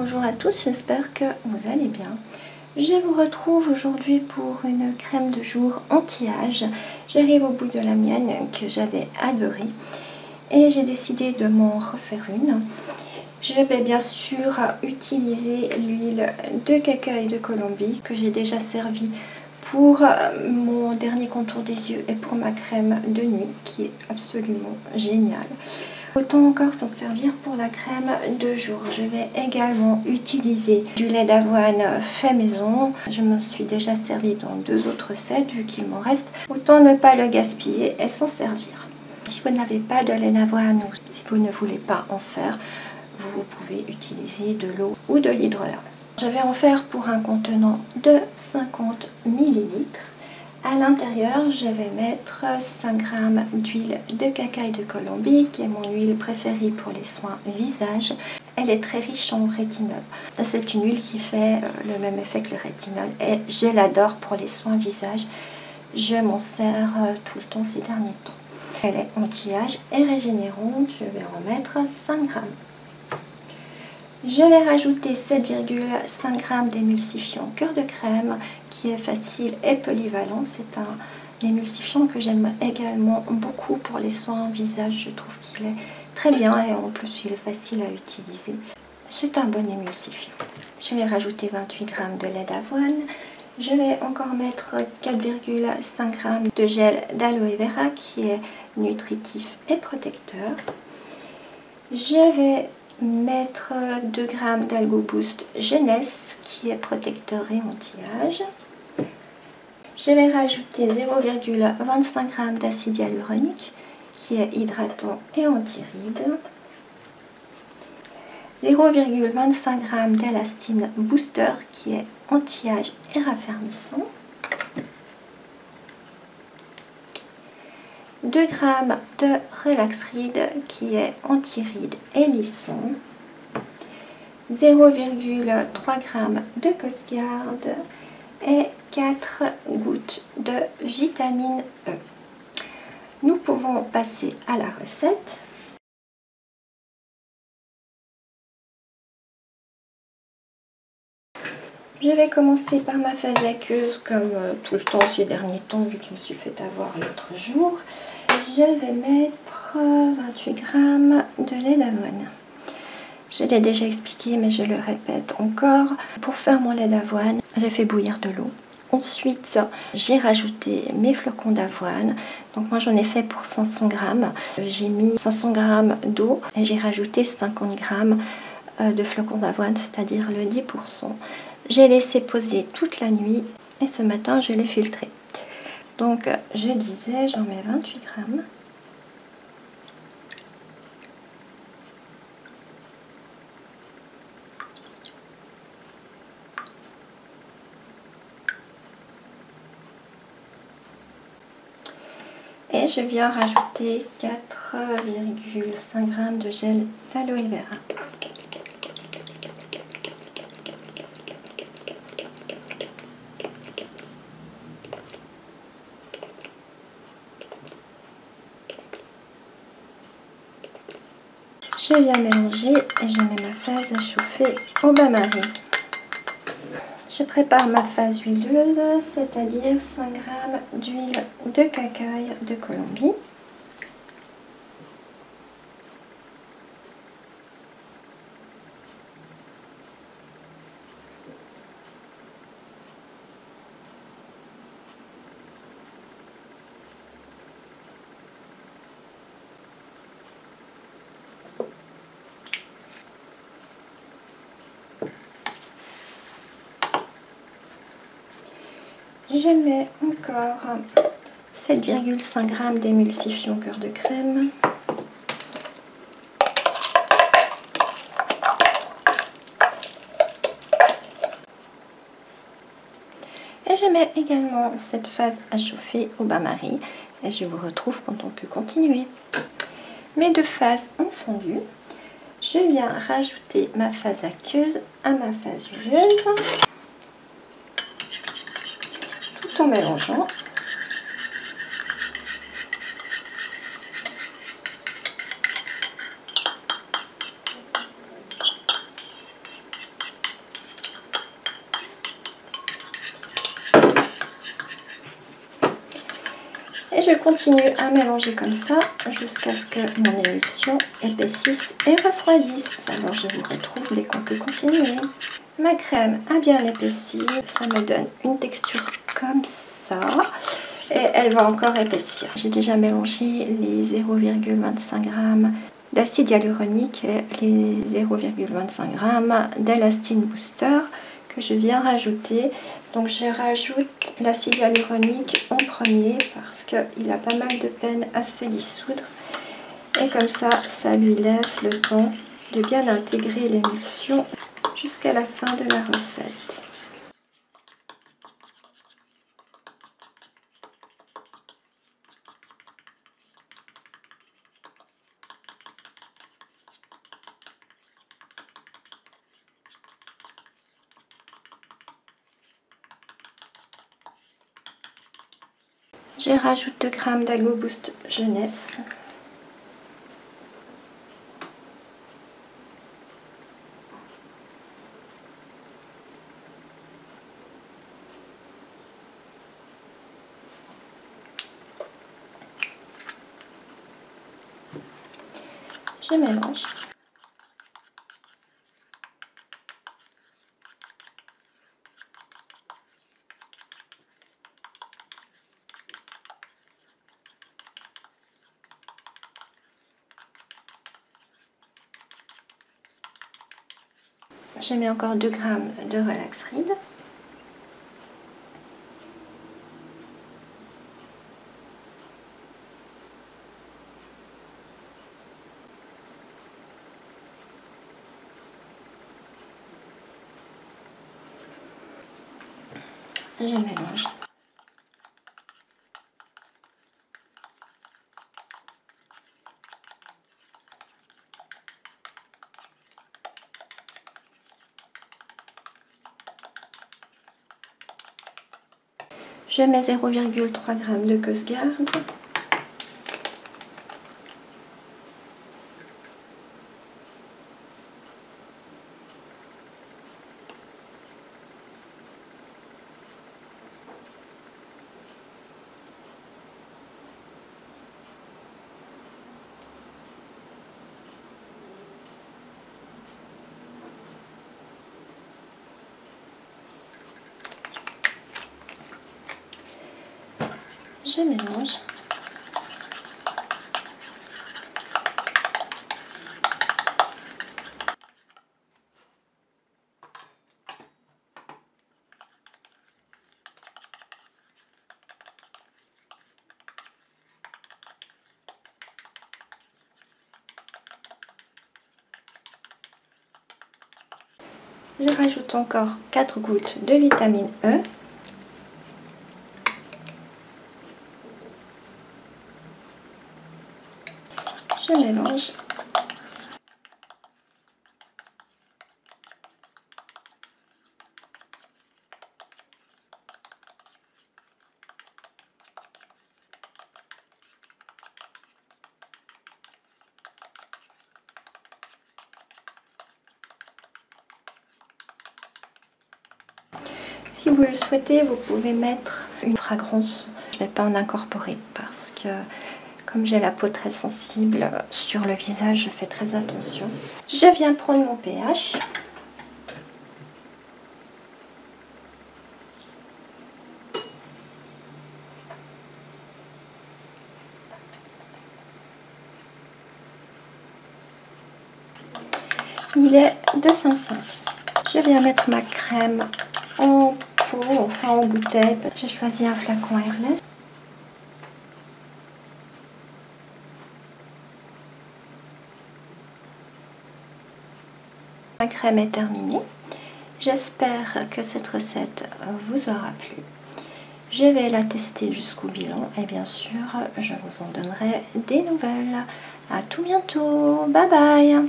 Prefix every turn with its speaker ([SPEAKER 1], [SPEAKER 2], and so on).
[SPEAKER 1] Bonjour à tous, j'espère que vous allez bien. Je vous retrouve aujourd'hui pour une crème de jour anti-âge. J'arrive au bout de la mienne que j'avais adorée et j'ai décidé de m'en refaire une. Je vais bien sûr utiliser l'huile de cacahuète de Colombie que j'ai déjà servi pour mon dernier contour des yeux et pour ma crème de nuit qui est absolument géniale. Autant encore s'en servir pour la crème de jour. Je vais également utiliser du lait d'avoine fait maison. Je me suis déjà servi dans 2 autres sets vu qu'il m'en reste. Autant ne pas le gaspiller et s'en servir. Si vous n'avez pas de lait d'avoine ou si vous ne voulez pas en faire, vous pouvez utiliser de l'eau ou de l'hydrolat. Je vais en faire pour un contenant de 50 ml. À l'intérieur, je vais mettre 5 g d'huile de cacahuète de Colombie, qui est mon huile préférée pour les soins visage. Elle est très riche en rétinol. C'est une huile qui fait le même effet que le rétinol et je l'adore pour les soins visage. Je m'en sers tout le temps ces derniers temps. Elle est anti-âge et régénérante. Je vais en mettre 5 g. Je vais rajouter 7,5 g d'émulsifiant cœur de crème qui est facile et polyvalent. C'est un émulsifiant que j'aime également beaucoup pour les soins visage. Je trouve qu'il est très bien et en plus il est facile à utiliser. C'est un bon émulsifiant. Je vais rajouter 28 g de lait d'avoine. Je vais encore mettre 4,5 g de gel d'aloe vera qui est nutritif et protecteur. Je vais mettre 2 g d'Algo Boost Jeunesse qui est protecteur et anti-âge. Je vais rajouter 0,25 g d'acide hyaluronique qui est hydratant et anti-rides. 0,25 g d'élastine Booster qui est anti-âge et raffermissant. 2 g de Relax Ride qui est anti-rides et lissant. 0,3 g de Cosgarde et 4 gouttes de vitamine E. Nous pouvons passer à la recette. Je vais commencer par ma phase aqueuse comme tout le temps ces derniers temps vu que je me suis fait avoir l'autre jour. Je vais mettre 28 g de lait d'avoine. Je l'ai déjà expliqué mais je le répète encore. Pour faire mon lait d'avoine, j'ai fait bouillir de l'eau. Ensuite, j'ai rajouté mes flocons d'avoine. Donc moi j'en ai fait pour 500 g. J'ai mis 500 g d'eau et j'ai rajouté 50 g de flocons d'avoine, c'est-à-dire le 10%. J'ai laissé poser toute la nuit et ce matin je l'ai filtré. Donc je disais, j'en mets 28 g. Et je viens rajouter 4,5 g de gel d'aloe vera. Je viens mélanger et je mets ma phase à chauffer au bain-marie. Je prépare ma phase huileuse, c'est-à-dire 5 g d'huile de cacahuète de Colombie. Je mets encore 7,5 g d'émulsifiant cœur de crème. Et je mets également cette phase à chauffer au bain-marie. Et je vous retrouve quand on peut continuer. Mes 2 phases ont fondu. Je viens rajouter ma phase aqueuse à ma phase huileuse. Tout en mélangeant. Et je continue à mélanger comme ça jusqu'à ce que mon émulsion épaississe et refroidisse. Alors je vous retrouve dès qu'on peut continuer. Ma crème a bien épaissi, ça me donne une texture comme ça. Et elle va encore épaissir. J'ai déjà mélangé les 0,25 g d'acide hyaluronique et les 0,25 g d'élastine booster que je viens rajouter. Donc je rajoute l'acide hyaluronique en premier parce qu'il a pas mal de peine à se dissoudre. Et comme ça lui laisse le temps de bien intégrer l'émulsion jusqu'à la fin de la recette. Je rajoute 2 g d'Algo Boost Jeunesse. Je mélange. Je mets encore 2 g de Relax Reed. Je mélange. Je mets 0,3 g de Cosgarde. Je mélange. Je rajoute encore 4 gouttes de vitamine E. Je mélange. Si vous le souhaitez, vous pouvez mettre une fragrance. Je ne vais pas en incorporer parce que comme j'ai la peau très sensible sur le visage, je fais très attention. Je viens prendre mon pH. Il est de 5,5. Je viens mettre ma crème en pot, enfin en bouteille. J'ai choisi un flacon airless. Ma crème est terminée. J'espère que cette recette vous aura plu. Je vais la tester jusqu'au bilan et bien sûr, je vous en donnerai des nouvelles. À tout bientôt. Bye bye.